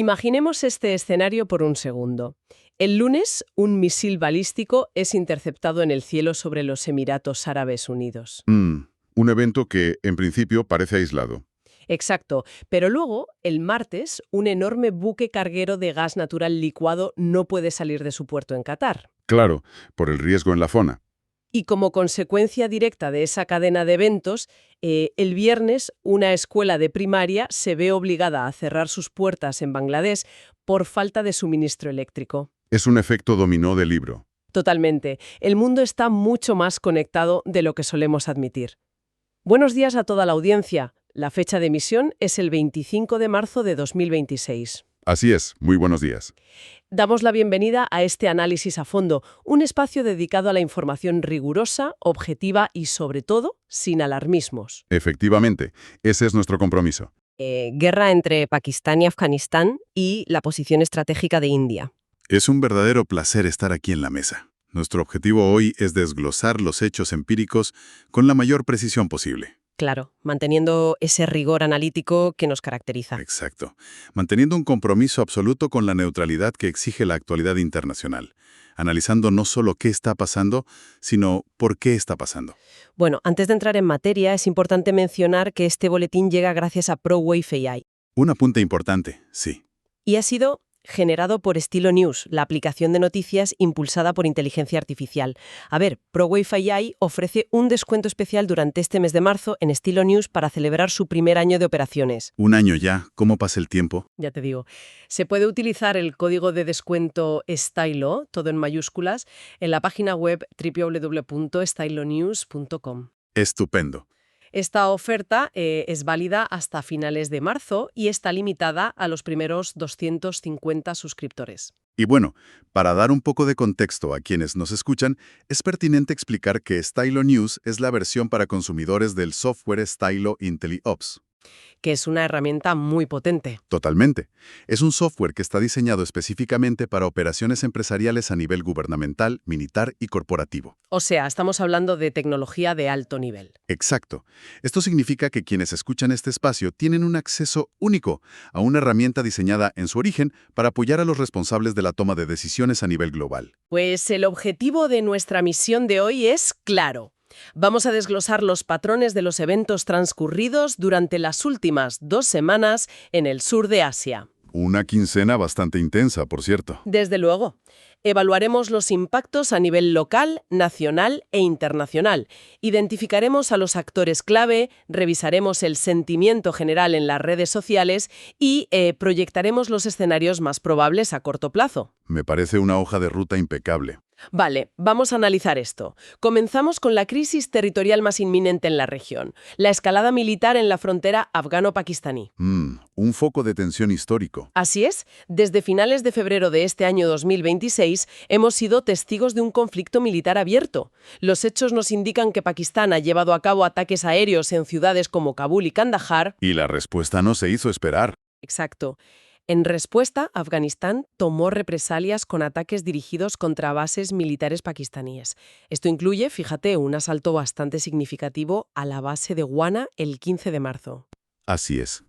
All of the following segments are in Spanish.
Imaginemos este escenario por un segundo. El lunes, un misil balístico es interceptado en el cielo sobre los Emiratos Árabes Unidos. Un evento que, en principio, parece aislado. Exacto, pero luego, el martes, un enorme buque carguero de gas natural licuado no puede salir de su puerto en Qatar. Claro, por el riesgo en la zona. Y como consecuencia directa de esa cadena de eventos, el viernes una escuela de primaria se ve obligada a cerrar sus puertas en Bangladesh por falta de suministro eléctrico. Es un efecto dominó del libro. Totalmente. El mundo está mucho más conectado de lo que solemos admitir. Buenos días a toda la audiencia. La fecha de emisión es el 25 de marzo de 2026. Así es, muy buenos días. Damos la bienvenida a este análisis a fondo, un espacio dedicado a la información rigurosa, objetiva y, sobre todo, sin alarmismos. Efectivamente, ese es nuestro compromiso. Guerra entre Pakistán y Afganistán y la posición estratégica de India. Es un verdadero placer estar aquí en la mesa. Nuestro objetivo hoy es desglosar los hechos empíricos con la mayor precisión posible. Claro, manteniendo ese rigor analítico que nos caracteriza. Exacto. Manteniendo un compromiso absoluto con la neutralidad que exige la actualidad internacional. Analizando no solo qué está pasando, sino por qué está pasando. Bueno, antes de entrar en materia, es importante mencionar que este boletín llega gracias a ProWave AI. Un apunte importante, sí. Y ha sido generado por Estilo News, la aplicación de noticias impulsada por inteligencia artificial. A ver, ProWave AI ofrece un descuento especial durante este mes de marzo en Estilo News para celebrar su primer año de operaciones. Un año ya, ¿cómo pasa el tiempo? Ya te digo, se puede utilizar el código de descuento STYLO, todo en mayúsculas, en la página web www.stylonews.com. Estupendo. Esta oferta es válida hasta finales de marzo y está limitada a los primeros 250 suscriptores. Y bueno, para dar un poco de contexto a quienes nos escuchan, es pertinente explicar que Stylo News es la versión para consumidores del software Stylo IntelliOps. Que es una herramienta muy potente. Totalmente. Es un software que está diseñado específicamente para operaciones empresariales a nivel gubernamental, militar y corporativo. O sea, estamos hablando de tecnología de alto nivel. Exacto. Esto significa que quienes escuchan este espacio tienen un acceso único a una herramienta diseñada en su origen para apoyar a los responsables de la toma de decisiones a nivel global. Pues el objetivo de nuestra misión de hoy es claro. Vamos a desglosar los patrones de los eventos transcurridos durante las últimas 2 semanas en el sur de Asia. Una quincena bastante intensa, por cierto. Desde luego. Evaluaremos los impactos a nivel local, nacional e internacional. Identificaremos a los actores clave, revisaremos el sentimiento general en las redes sociales y proyectaremos los escenarios más probables a corto plazo. Me parece una hoja de ruta impecable. Vale, vamos a analizar esto. Comenzamos con la crisis territorial más inminente en la región, la escalada militar en la frontera afgano-pakistaní. Un foco de tensión histórico. Así es, desde finales de febrero de este año 2026 hemos sido testigos de un conflicto militar abierto. Los hechos nos indican que Pakistán ha llevado a cabo ataques aéreos en ciudades como Kabul y Kandahar. Y la respuesta no se hizo esperar. Exacto. En respuesta, Afganistán tomó represalias con ataques dirigidos contra bases militares pakistaníes. Esto incluye, fíjate, un asalto bastante significativo a la base de Wana el 15 de marzo. Así es.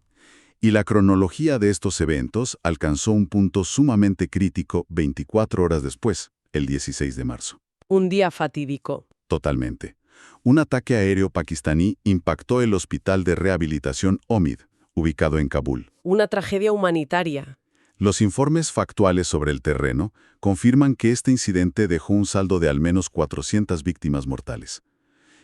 Y la cronología de estos eventos alcanzó un punto sumamente crítico 24 horas después, el 16 de marzo. Un día fatídico. Totalmente. Un ataque aéreo pakistaní impactó el hospital de rehabilitación Omid, ubicado en Kabul. Una tragedia humanitaria. Los informes factuales sobre el terreno confirman que este incidente dejó un saldo de al menos 400 víctimas mortales.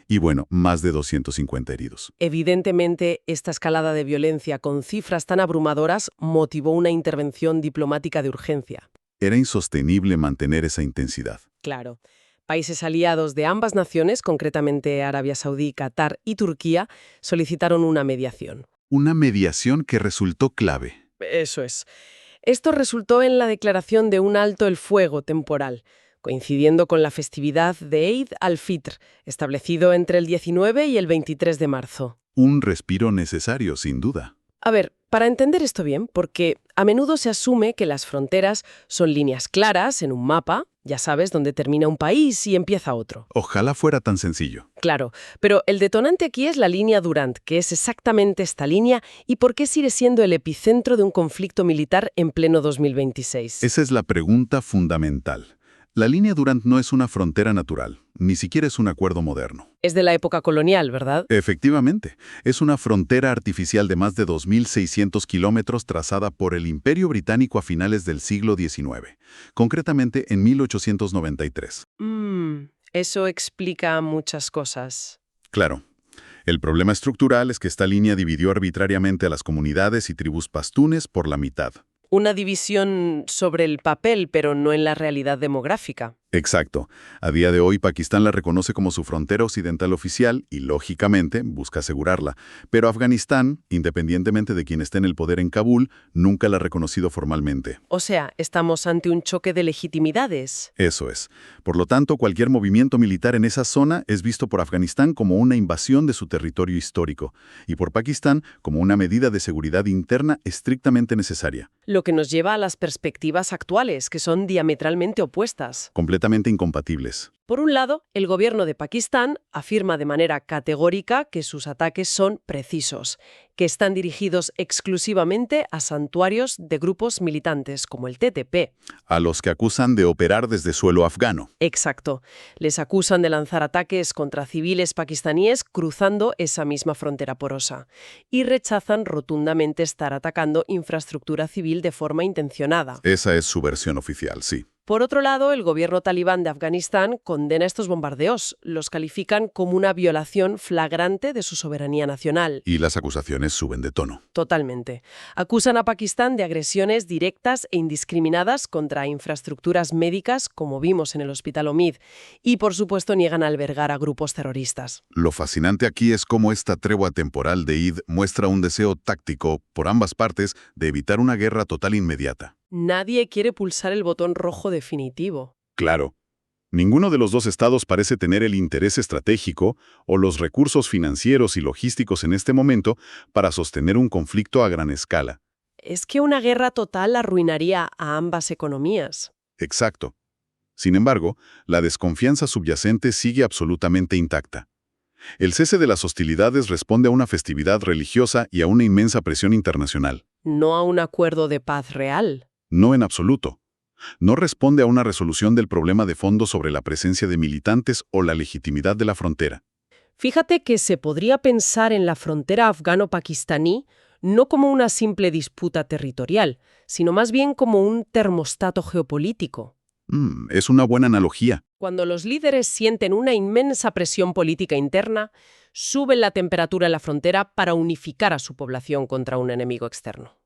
Y bueno, más de 250 heridos. Evidentemente, esta escalada de violencia con cifras tan abrumadoras motivó una intervención diplomática de urgencia. Era insostenible mantener esa intensidad. Claro. Países aliados de ambas naciones, concretamente Arabia Saudí, Qatar y Turquía, solicitaron una mediación. Una mediación que resultó clave. Eso es. Esto resultó en la declaración de un alto el fuego temporal, coincidiendo con la festividad de Eid al-Fitr, establecido entre el 19 y el 23 de marzo. Un respiro necesario, sin duda. A ver, para entender esto bien, porque a menudo se asume que las fronteras son líneas claras en un mapa, Ya sabes, donde termina un país y empieza otro. Ojalá fuera tan sencillo. Claro, pero el detonante aquí es la línea Durand, que es exactamente esta línea y por qué sigue siendo el epicentro de un conflicto militar en pleno 2026. Esa es la pregunta fundamental. La línea Durand no es una frontera natural, ni siquiera es un acuerdo moderno. Es de la época colonial, ¿verdad? Efectivamente, es una frontera artificial de más de 2.600 kilómetros trazada por el Imperio Británico a finales del siglo XIX, concretamente en 1893. Eso explica muchas cosas. Claro, el problema estructural es que esta línea dividió arbitrariamente a las comunidades y tribus pastunes por la mitad. Una división sobre el papel, pero no en la realidad demográfica. Exacto. A día de hoy, Pakistán la reconoce como su frontera occidental oficial y, lógicamente, busca asegurarla. Pero Afganistán, independientemente de quien esté en el poder en Kabul, nunca la ha reconocido formalmente. O sea, estamos ante un choque de legitimidades. Eso es. Por lo tanto, cualquier movimiento militar en esa zona es visto por Afganistán como una invasión de su territorio histórico y por Pakistán como una medida de seguridad interna estrictamente necesaria. Lo que nos lleva a las perspectivas actuales, que son diametralmente opuestas. Completamente incompatibles. Por un lado, el gobierno de Pakistán afirma de manera categórica que sus ataques son precisos, que están dirigidos exclusivamente a santuarios de grupos militantes como el TTP. A los que acusan de operar desde suelo afgano. Exacto. Les acusan de lanzar ataques contra civiles pakistaníes cruzando esa misma frontera porosa y rechazan rotundamente estar atacando infraestructura civil de forma intencionada. Esa es su versión oficial, sí. Por otro lado, el gobierno talibán de Afganistán condena estos bombardeos, los califican como una violación flagrante de su soberanía nacional. Y las acusaciones suben de tono. Totalmente. Acusan a Pakistán de agresiones directas e indiscriminadas contra infraestructuras médicas, como vimos en el Hospital Omid, y por supuesto niegan albergar a grupos terroristas. Lo fascinante aquí es cómo esta tregua temporal de Id muestra un deseo táctico, por ambas partes, de evitar una guerra total inmediata. Nadie quiere pulsar el botón rojo definitivo. Claro. Ninguno de los dos estados parece tener el interés estratégico o los recursos financieros y logísticos en este momento para sostener un conflicto a gran escala. Es que una guerra total arruinaría a ambas economías. Exacto. Sin embargo, la desconfianza subyacente sigue absolutamente intacta. El cese de las hostilidades responde a una festividad religiosa y a una inmensa presión internacional. No a un acuerdo de paz real. No en absoluto. No responde a una resolución del problema de fondo sobre la presencia de militantes o la legitimidad de la frontera. Fíjate que se podría pensar en la frontera afgano-pakistaní no como una simple disputa territorial, sino más bien como un termostato geopolítico. Es una buena analogía. Cuando los líderes sienten una inmensa presión política interna, suben la temperatura en la frontera para unificar a su población contra un enemigo externo.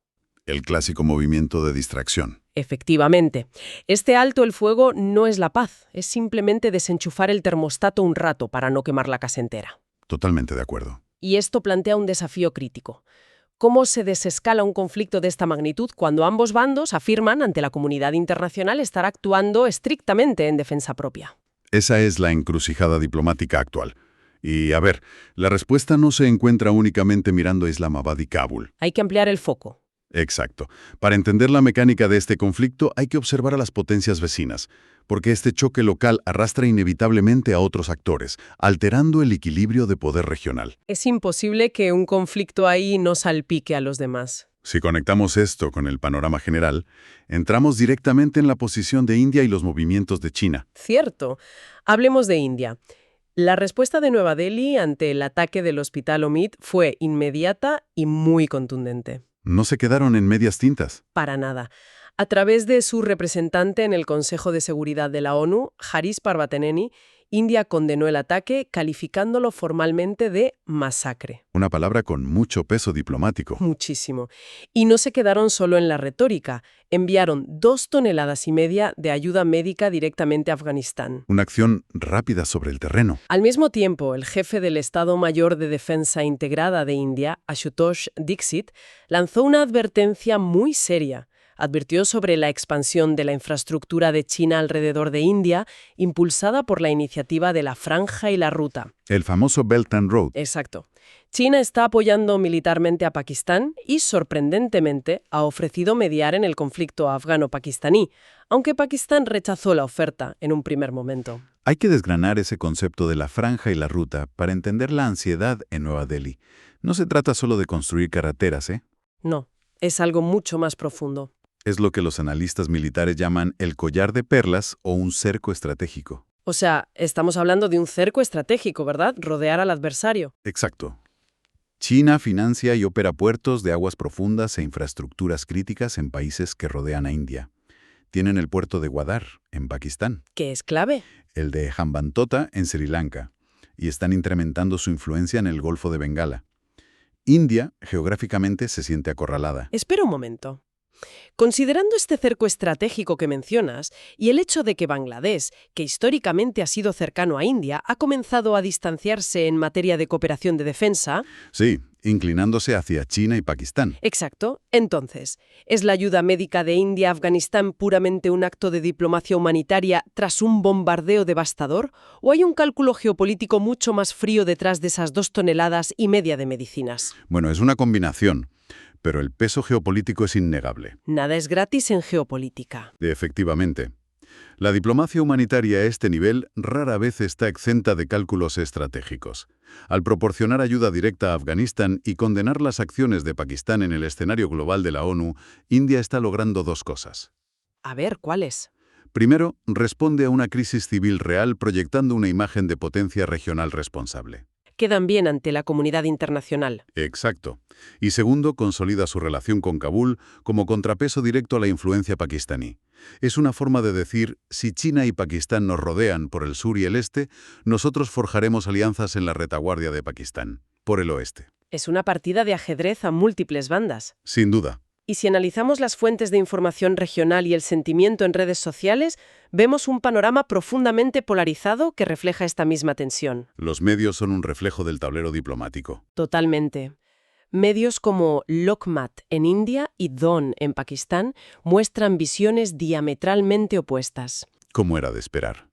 El clásico movimiento de distracción. Efectivamente. Este alto el fuego no es la paz, es simplemente desenchufar el termostato un rato para no quemar la casa entera. Totalmente de acuerdo. Y esto plantea un desafío crítico. ¿Cómo se desescala un conflicto de esta magnitud cuando ambos bandos afirman ante la comunidad internacional estar actuando estrictamente en defensa propia? Esa es la encrucijada diplomática actual. Y, a ver, la respuesta no se encuentra únicamente mirando a Islamabad y Kabul. Hay que ampliar el foco. Exacto. Para entender la mecánica de este conflicto hay que observar a las potencias vecinas, porque este choque local arrastra inevitablemente a otros actores, alterando el equilibrio de poder regional. Es imposible que un conflicto ahí no salpique a los demás. Si conectamos esto con el panorama general, entramos directamente en la posición de India y los movimientos de China. Cierto. Hablemos de India. La respuesta de Nueva Delhi ante el ataque del Hospital Omid fue inmediata y muy contundente. No se quedaron en medias tintas. Para nada. A través de su representante en el Consejo de Seguridad de la ONU, Harish Parvatheneni, India condenó el ataque calificándolo formalmente de masacre. Una palabra con mucho peso diplomático. Muchísimo. Y no se quedaron solo en la retórica. Enviaron 2,5 toneladas de ayuda médica directamente a Afganistán. Una acción rápida sobre el terreno. Al mismo tiempo, el jefe del Estado Mayor de Defensa Integrada de India, Ashutosh Dixit, lanzó una advertencia muy seria. Advirtió sobre la expansión de la infraestructura de China alrededor de India, impulsada por la iniciativa de la Franja y la Ruta. El famoso Belt and Road. Exacto. China está apoyando militarmente a Pakistán y, sorprendentemente, ha ofrecido mediar en el conflicto afgano-pakistaní, aunque Pakistán rechazó la oferta en un primer momento. Hay que desgranar ese concepto de la franja y la ruta para entender la ansiedad en Nueva Delhi. No se trata solo de construir carreteras, ¿eh? No, es algo mucho más profundo. Es lo que los analistas militares llaman el collar de perlas o un cerco estratégico. O sea, estamos hablando de un cerco estratégico, ¿verdad? Rodear al adversario. Exacto. China financia y opera puertos de aguas profundas e infraestructuras críticas en países que rodean a India. Tienen el puerto de Gwadar, en Pakistán, ¿Qué es clave? el de Hambantota, en Sri Lanka, y están incrementando su influencia en el Golfo de Bengala. India, geográficamente, se siente acorralada. Espera un momento. Considerando este cerco estratégico que mencionas y el hecho de que Bangladesh, que históricamente ha sido cercano a India, ha comenzado a distanciarse en materia de cooperación de defensa. Sí, inclinándose hacia China y Pakistán. Exacto. Entonces, ¿es la ayuda médica de India a Afganistán puramente un acto de diplomacia humanitaria tras un bombardeo devastador? ¿O hay un cálculo geopolítico mucho más frío detrás de esas 2,5 toneladas de medicinas? Bueno, es una combinación, pero el peso geopolítico es innegable. Nada es gratis en geopolítica. Efectivamente. La diplomacia humanitaria a este nivel rara vez está exenta de cálculos estratégicos. Al proporcionar ayuda directa a Afganistán y condenar las acciones de Pakistán en el escenario global de la ONU, India está logrando dos cosas. A ver, ¿cuáles? Primero, responde a una crisis civil real proyectando una imagen de potencia regional responsable. Quedan bien ante la comunidad internacional. Exacto. Y segundo, consolida su relación con Kabul como contrapeso directo a la influencia pakistaní. Es una forma de decir, si China y Pakistán nos rodean por el sur y el este, nosotros forjaremos alianzas en la retaguardia de Pakistán, por el oeste. Es una partida de ajedrez a múltiples bandas. Sin duda. Y si analizamos las fuentes de información regional y el sentimiento en redes sociales, vemos un panorama profundamente polarizado que refleja esta misma tensión. Los medios son un reflejo del tablero diplomático. Totalmente. Medios como Lokmat en India y Dawn en Pakistán muestran visiones diametralmente opuestas. Como era de esperar.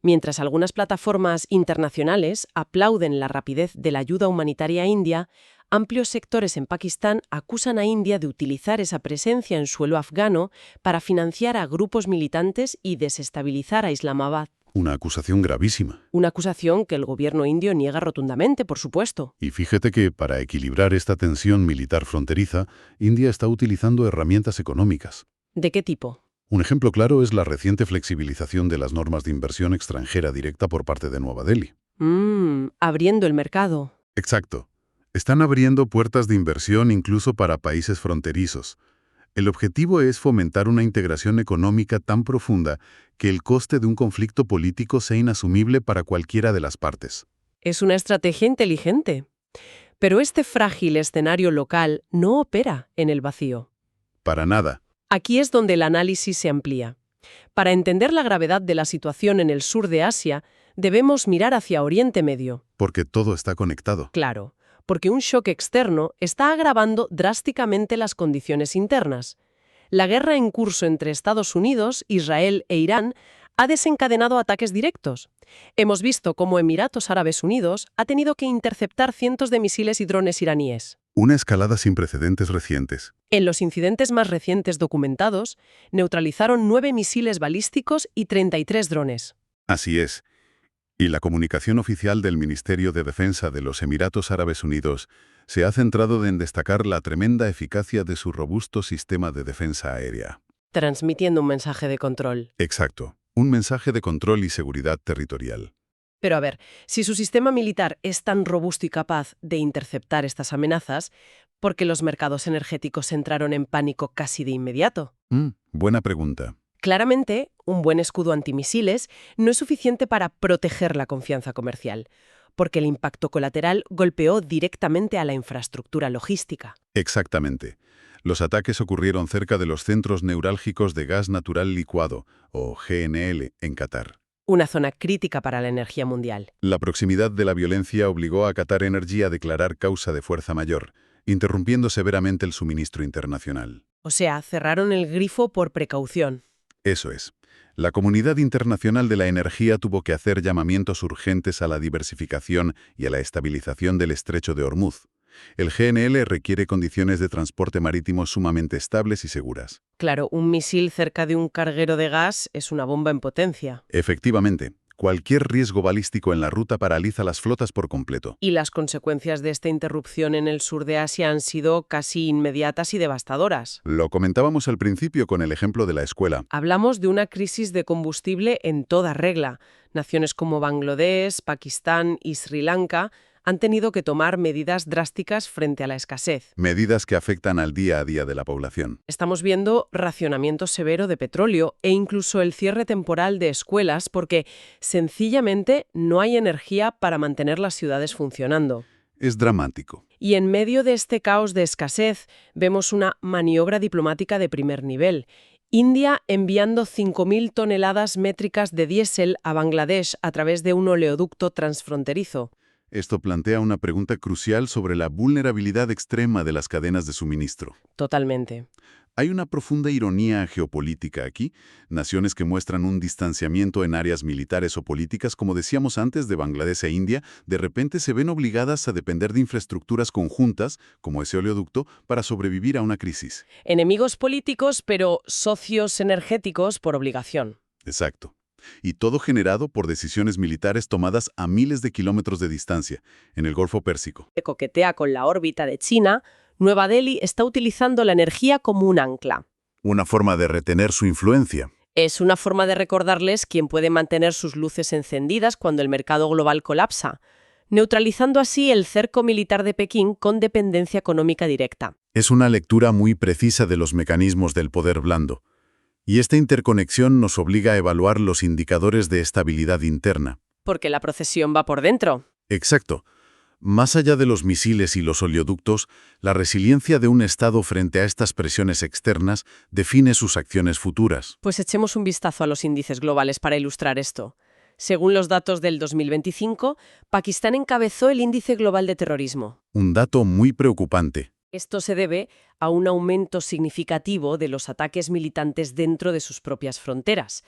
Mientras algunas plataformas internacionales aplauden la rapidez de la ayuda humanitaria a India, amplios sectores en Pakistán acusan a India de utilizar esa presencia en suelo afgano para financiar a grupos militantes y desestabilizar a Islamabad. Una acusación gravísima. Una acusación que el gobierno indio niega rotundamente, por supuesto. Y fíjate que, para equilibrar esta tensión militar fronteriza, India está utilizando herramientas económicas. ¿De qué tipo? Un ejemplo claro es la reciente flexibilización de las normas de inversión extranjera directa por parte de Nueva Delhi. Abriendo el mercado. Exacto. Están abriendo puertas de inversión incluso para países fronterizos. El objetivo es fomentar una integración económica tan profunda que el coste de un conflicto político sea inasumible para cualquiera de las partes. Es una estrategia inteligente. Pero este frágil escenario local no opera en el vacío. Para nada. Aquí es donde el análisis se amplía. Para entender la gravedad de la situación en el sur de Asia, debemos mirar hacia Oriente Medio. Porque todo está conectado. Claro, porque un shock externo está agravando drásticamente las condiciones internas. La guerra en curso entre Estados Unidos, Israel e Irán ha desencadenado ataques directos. Hemos visto cómo Emiratos Árabes Unidos ha tenido que interceptar cientos de misiles y drones iraníes. Una escalada sin precedentes recientes. En los incidentes más recientes documentados, neutralizaron 9 misiles balísticos y 33 drones. Así es. Y la comunicación oficial del Ministerio de Defensa de los Emiratos Árabes Unidos se ha centrado en destacar la tremenda eficacia de su robusto sistema de defensa aérea. Transmitiendo un mensaje de control. Exacto. Un mensaje de control y seguridad territorial. Pero a ver, si su sistema militar es tan robusto y capaz de interceptar estas amenazas, ¿por qué los mercados energéticos entraron en pánico casi de inmediato? Buena pregunta. Claramente, un buen escudo antimisiles no es suficiente para proteger la confianza comercial, porque el impacto colateral golpeó directamente a la infraestructura logística. Exactamente. Los ataques ocurrieron cerca de los centros neurálgicos de gas natural licuado, o GNL, en Qatar. Una zona crítica para la energía mundial. La proximidad de la violencia obligó a Qatar Energy a declarar causa de fuerza mayor, interrumpiendo severamente el suministro internacional. O sea, cerraron el grifo por precaución. Eso es. La comunidad internacional de la energía tuvo que hacer llamamientos urgentes a la diversificación y a la estabilización del estrecho de Hormuz. El GNL requiere condiciones de transporte marítimo sumamente estables y seguras. Claro, un misil cerca de un carguero de gas es una bomba en potencia. Efectivamente, cualquier riesgo balístico en la ruta paraliza las flotas por completo. Y las consecuencias de esta interrupción en el sur de Asia han sido casi inmediatas y devastadoras. Lo comentábamos al principio con el ejemplo de la escuela. Hablamos de una crisis de combustible en toda regla. Naciones como Bangladesh, Pakistán y Sri Lanka han tenido que tomar medidas drásticas frente a la escasez. Medidas que afectan al día a día de la población. Estamos viendo racionamiento severo de petróleo e incluso el cierre temporal de escuelas porque sencillamente no hay energía para mantener las ciudades funcionando. Es dramático. Y en medio de este caos de escasez vemos una maniobra diplomática de primer nivel. India enviando 5.000 toneladas métricas de diésel a Bangladesh a través de un oleoducto transfronterizo. Esto plantea una pregunta crucial sobre la vulnerabilidad extrema de las cadenas de suministro. Totalmente. Hay una profunda ironía geopolítica aquí. Naciones que muestran un distanciamiento en áreas militares o políticas, como decíamos antes, de Bangladesh e India, de repente se ven obligadas a depender de infraestructuras conjuntas, como ese oleoducto, para sobrevivir a una crisis. Enemigos políticos, pero socios energéticos por obligación. Exacto. Y todo generado por decisiones militares tomadas a miles de kilómetros de distancia, en el Golfo Pérsico. Que coquetea con la órbita de China, Nueva Delhi está utilizando la energía como un ancla. Una forma de retener su influencia. Es una forma de recordarles quién puede mantener sus luces encendidas cuando el mercado global colapsa, neutralizando así el cerco militar de Pekín con dependencia económica directa. Es una lectura muy precisa de los mecanismos del poder blando. Y esta interconexión nos obliga a evaluar los indicadores de estabilidad interna. Porque la procesión va por dentro. Exacto. Más allá de los misiles y los oleoductos, la resiliencia de un Estado frente a estas presiones externas define sus acciones futuras. Pues echemos un vistazo a los índices globales para ilustrar esto. Según los datos del 2025, Pakistán encabezó el índice global de terrorismo. Un dato muy preocupante. Esto se debe a un aumento significativo de los ataques militantes dentro de sus propias fronteras.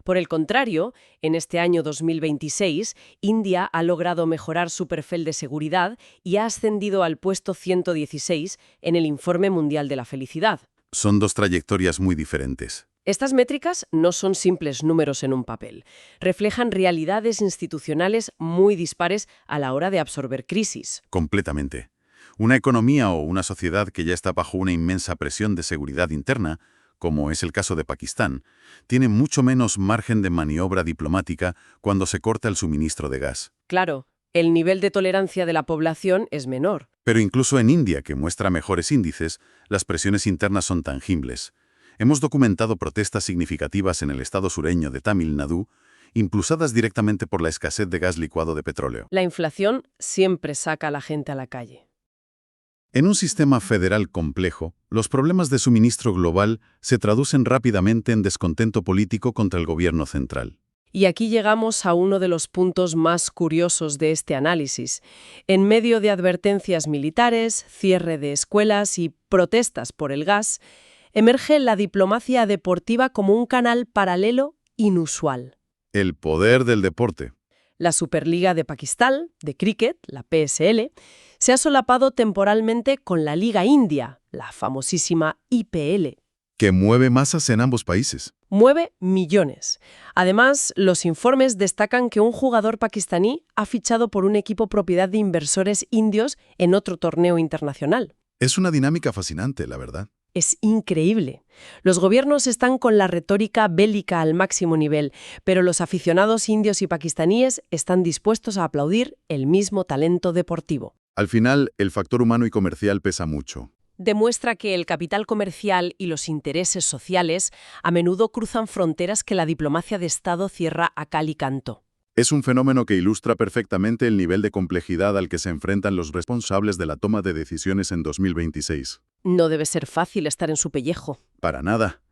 Por el contrario, en este año 2026, India ha logrado mejorar su perfil de seguridad y ha ascendido al puesto 116 en el Informe Mundial de la Felicidad. Son dos trayectorias muy diferentes. Estas métricas no son simples números en un papel. Reflejan realidades institucionales muy dispares a la hora de absorber crisis. Completamente. Una economía o una sociedad que ya está bajo una inmensa presión de seguridad interna, como es el caso de Pakistán, tiene mucho menos margen de maniobra diplomática cuando se corta el suministro de gas. Claro, el nivel de tolerancia de la población es menor. Pero incluso en India, que muestra mejores índices, las presiones internas son tangibles. Hemos documentado protestas significativas en el estado sureño de Tamil Nadu, impulsadas directamente por la escasez de gas licuado de petróleo. La inflación siempre saca a la gente a la calle. En un sistema federal complejo, los problemas de suministro global se traducen rápidamente en descontento político contra el gobierno central. Y aquí llegamos a uno de los puntos más curiosos de este análisis. En medio de advertencias militares, cierre de escuelas y protestas por el gas, emerge la diplomacia deportiva como un canal paralelo inusual. El poder del deporte. La Superliga de Pakistán, de cricket, la PSL, se ha solapado temporalmente con la Liga India, la famosísima IPL. Que mueve masas en ambos países. Mueve millones. Además, los informes destacan que un jugador pakistaní ha fichado por un equipo propiedad de inversores indios en otro torneo internacional. Es una dinámica fascinante, la verdad. Es increíble. Los gobiernos están con la retórica bélica al máximo nivel, pero los aficionados indios y pakistaníes están dispuestos a aplaudir el mismo talento deportivo. Al final, el factor humano y comercial pesa mucho. Demuestra que el capital comercial y los intereses sociales a menudo cruzan fronteras que la diplomacia de Estado cierra a cal y canto. Es un fenómeno que ilustra perfectamente el nivel de complejidad al que se enfrentan los responsables de la toma de decisiones en 2026. No debe ser fácil estar en su pellejo. Para nada.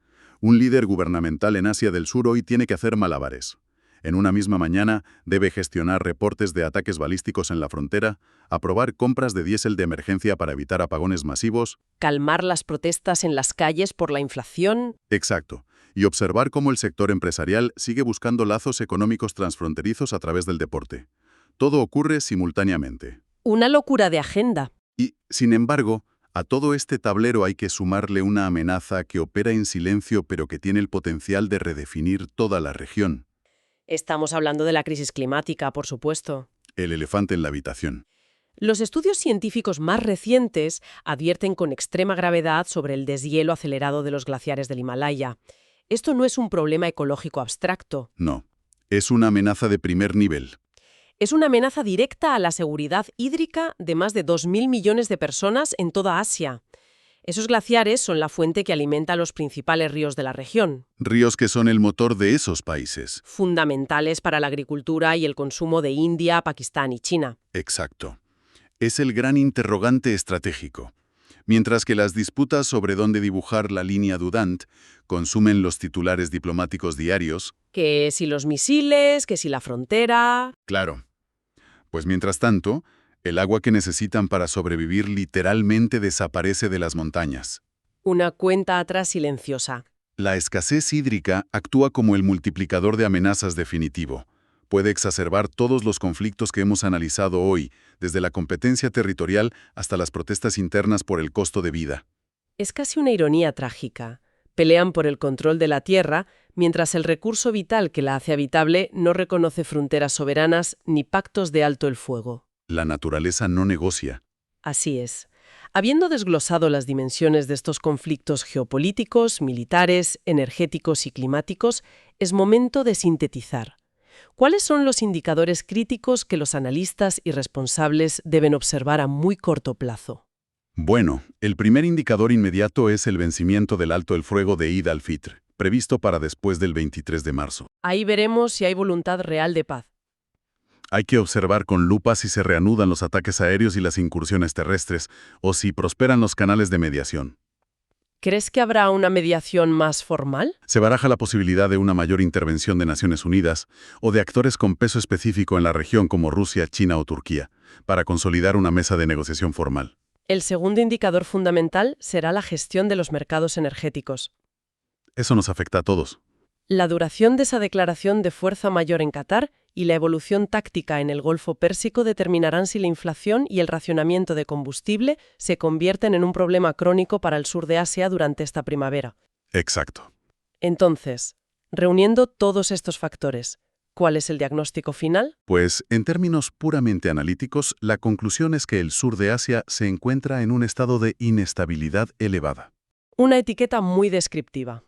Un líder gubernamental en Asia del Sur hoy tiene que hacer malabares. En una misma mañana debe gestionar reportes de ataques balísticos en la frontera, aprobar compras de diésel de emergencia para evitar apagones masivos. Calmar las protestas en las calles por la inflación. Exacto. y observar cómo el sector empresarial sigue buscando lazos económicos transfronterizos a través del deporte. Todo ocurre simultáneamente. Una locura de agenda. Y, sin embargo, a todo este tablero hay que sumarle una amenaza que opera en silencio pero que tiene el potencial de redefinir toda la región. Estamos hablando de la crisis climática, por supuesto. El elefante en la habitación. Los estudios científicos más recientes advierten con extrema gravedad sobre el deshielo acelerado de los glaciares del Himalaya. Esto no es un problema ecológico abstracto. No, es una amenaza de primer nivel. Es una amenaza directa a la seguridad hídrica de más de 2.000 millones de personas en toda Asia. Esos glaciares son la fuente que alimenta los principales ríos de la región. Ríos que son el motor de esos países. Fundamentales para la agricultura y el consumo de India, Pakistán y China. Exacto. Es el gran interrogante estratégico. Mientras que las disputas sobre dónde dibujar la línea Dudant consumen los titulares diplomáticos diarios. Que si los misiles, que si la frontera. Claro. Pues mientras tanto, el agua que necesitan para sobrevivir literalmente desaparece de las montañas. Una cuenta atrás silenciosa. La escasez hídrica actúa como el multiplicador de amenazas definitivo. Puede exacerbar todos los conflictos que hemos analizado hoy, desde la competencia territorial hasta las protestas internas por el costo de vida. Es casi una ironía trágica. Pelean por el control de la tierra, mientras el recurso vital que la hace habitable no reconoce fronteras soberanas ni pactos de alto el fuego. La naturaleza no negocia. Así es. Habiendo desglosado las dimensiones de estos conflictos geopolíticos, militares, energéticos y climáticos, es momento de sintetizar. ¿Cuáles son los indicadores críticos que los analistas y responsables deben observar a muy corto plazo? Bueno, el primer indicador inmediato es el vencimiento del alto el fuego de Eid al-Fitr, previsto para después del 23 de marzo. Ahí veremos si hay voluntad real de paz. Hay que observar con lupa si se reanudan los ataques aéreos y las incursiones terrestres, o si prosperan los canales de mediación. ¿Crees que habrá una mediación más formal? Se baraja la posibilidad de una mayor intervención de Naciones Unidas o de actores con peso específico en la región como Rusia, China o Turquía, para consolidar una mesa de negociación formal. El segundo indicador fundamental será la gestión de los mercados energéticos. Eso nos afecta a todos. La duración de esa declaración de fuerza mayor en Qatar y la evolución táctica en el Golfo Pérsico determinarán si la inflación y el racionamiento de combustible se convierten en un problema crónico para el sur de Asia durante esta primavera. Exacto. Entonces, reuniendo todos estos factores, ¿cuál es el diagnóstico final? Pues, en términos puramente analíticos, la conclusión es que el sur de Asia se encuentra en un estado de inestabilidad elevada. Una etiqueta muy descriptiva.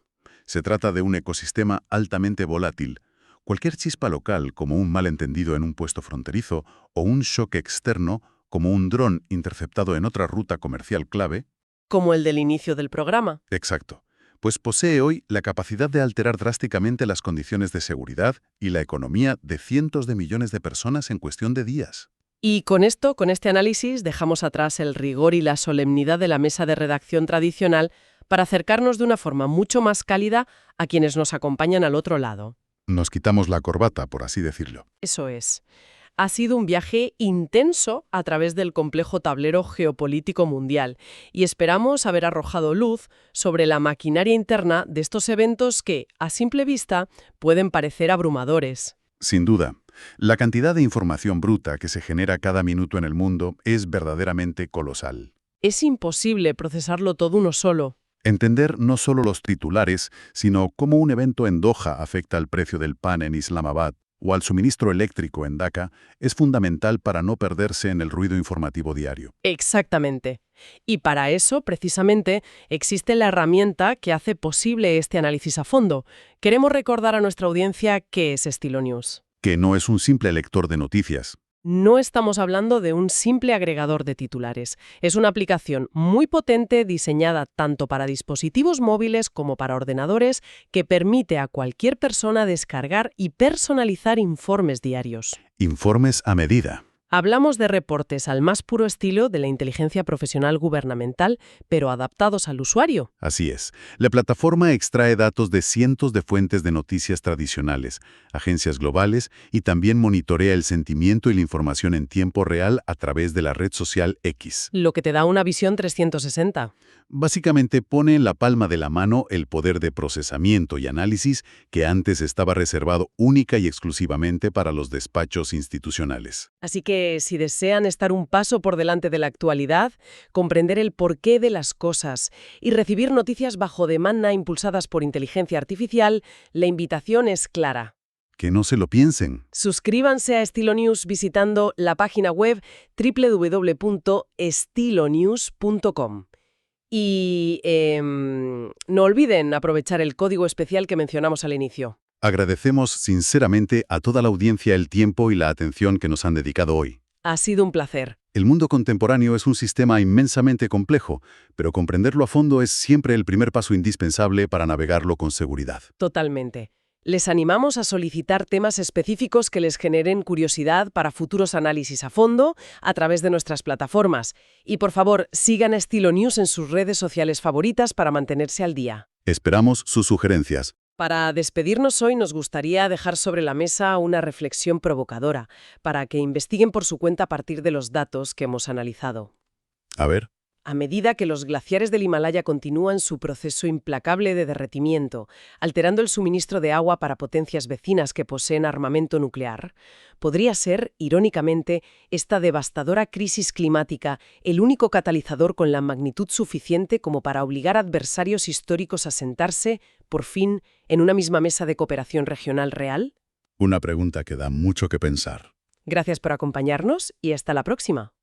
Se trata de un ecosistema altamente volátil. Cualquier chispa local, como un malentendido en un puesto fronterizo, o un shock externo, como un dron interceptado en otra ruta comercial clave. Como el del inicio del programa. Exacto. Pues posee hoy la capacidad de alterar drásticamente las condiciones de seguridad y la economía de cientos de millones de personas en cuestión de días. Y con este análisis, dejamos atrás el rigor y la solemnidad de la mesa de redacción tradicional para acercarnos de una forma mucho más cálida a quienes nos acompañan al otro lado. Nos quitamos la corbata, por así decirlo. Eso es. Ha sido un viaje intenso a través del complejo tablero geopolítico mundial y esperamos haber arrojado luz sobre la maquinaria interna de estos eventos que, a simple vista, pueden parecer abrumadores. Sin duda, la cantidad de información bruta que se genera cada minuto en el mundo es verdaderamente colosal. Es imposible procesarlo todo uno solo. Entender no solo los titulares, sino cómo un evento en Doha afecta al precio del pan en Islamabad o al suministro eléctrico en Dhaka es fundamental para no perderse en el ruido informativo diario. Exactamente. Y para eso, precisamente, existe la herramienta que hace posible este análisis a fondo. Queremos recordar a nuestra audiencia qué es Estilo News. Que no es un simple lector de noticias. No estamos hablando de un simple agregador de titulares. Es una aplicación muy potente diseñada tanto para dispositivos móviles como para ordenadores que permite a cualquier persona descargar y personalizar informes diarios. Informes a medida. Hablamos de reportes al más puro estilo de la inteligencia profesional gubernamental, pero adaptados al usuario. Así es. La plataforma extrae datos de cientos de fuentes de noticias tradicionales, agencias globales y también monitorea el sentimiento y la información en tiempo real a través de la red social X. Lo que te da una visión 360. Básicamente pone en la palma de la mano el poder de procesamiento y análisis que antes estaba reservado única y exclusivamente para los despachos institucionales. Así que si desean estar un paso por delante de la actualidad, comprender el porqué de las cosas y recibir noticias bajo demanda impulsadas por inteligencia artificial, la invitación es clara. Que no se lo piensen. Suscríbanse a Estilo News visitando la página web www.estilonews.com. Y no olviden aprovechar el código especial que mencionamos al inicio. Agradecemos sinceramente a toda la audiencia el tiempo y la atención que nos han dedicado hoy. Ha sido un placer. El mundo contemporáneo es un sistema inmensamente complejo, pero comprenderlo a fondo es siempre el primer paso indispensable para navegarlo con seguridad. Totalmente. Les animamos a solicitar temas específicos que les generen curiosidad para futuros análisis a fondo a través de nuestras plataformas. Y por favor, sigan Estilo News en sus redes sociales favoritas para mantenerse al día. Esperamos sus sugerencias. Para despedirnos hoy nos gustaría dejar sobre la mesa una reflexión provocadora para que investiguen por su cuenta a partir de los datos que hemos analizado. A ver. A medida que los glaciares del Himalaya continúan su proceso implacable de derretimiento, alterando el suministro de agua para potencias vecinas que poseen armamento nuclear, podría ser, irónicamente, esta devastadora crisis climática el único catalizador con la magnitud suficiente como para obligar a adversarios históricos a sentarse, por fin, en una misma mesa de cooperación regional real? Una pregunta que da mucho que pensar. Gracias por acompañarnos y hasta la próxima.